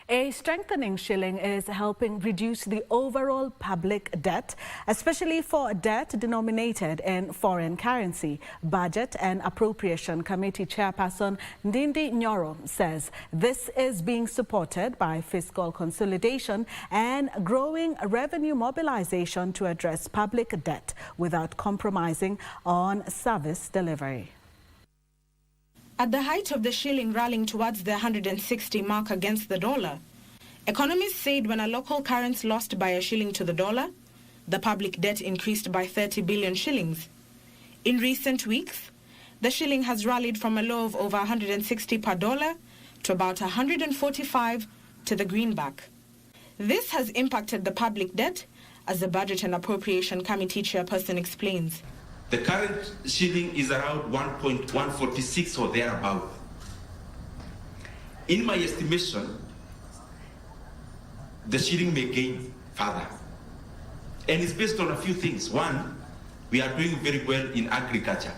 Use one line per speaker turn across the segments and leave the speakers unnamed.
A strengthening shilling is helping reduce the overall public debt, especially for debt denominated in foreign currency. Budget and Appropriation Committee Chairperson Ndindi Nyoro says this is being supported by fiscal consolidation and growing revenue mobilization to address public debt without compromising on service delivery.
At the height of the shilling rallying towards the 160 mark against the dollar, economists said when a local currency lost by a shilling to the dollar, the public debt increased by 30 billion shillings. In recent weeks, the shilling has rallied from a low of over 160 per dollar to about 145 to the greenback. This has impacted the public debt, as the Budget and Appropriation Committee Chairperson explains.
The current shilling is around 1.146 or thereabout. In my estimation, the shilling may gain further. And it's based on a few things. One, we are doing very well in agriculture.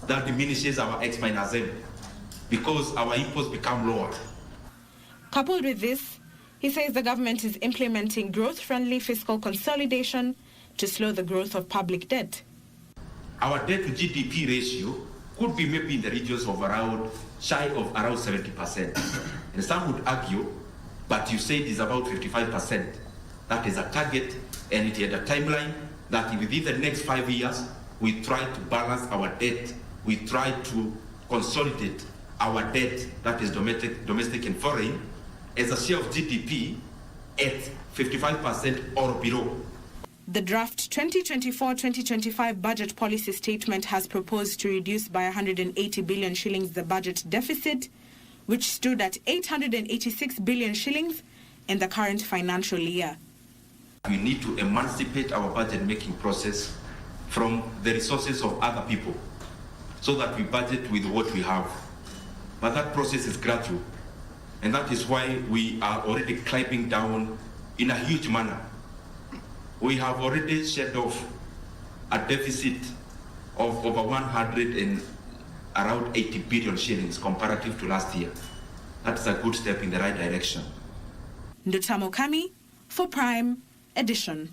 That diminishes our X minus M because our imports become lower.
Coupled with this, he says the government is implementing growth-friendly fiscal consolidation to slow the growth of public debt.
Our debt to GDP ratio could be maybe in the regions of shy of around 70%. And some would argue, but you said it's about 55%. That is a target, and it had a timeline that within the next 5 years, we try to balance our debt. We try to consolidate our debt, that is domestic and foreign, as a share of GDP at 55% or below.
The draft 2024-2025 budget policy statement has proposed to reduce by 180 billion shillings the budget deficit, which stood at 886 billion shillings in the current financial year.
We need to emancipate our budget-making process from the resources of other people so that we budget with what we have. But that process is gradual, and that is why we are already climbing down in a huge manner. We have already shed off a deficit of over 100 and around 80 billion shillings comparative to last year. That's a good step in the right direction.
Ndutamo Kami for Prime Edition.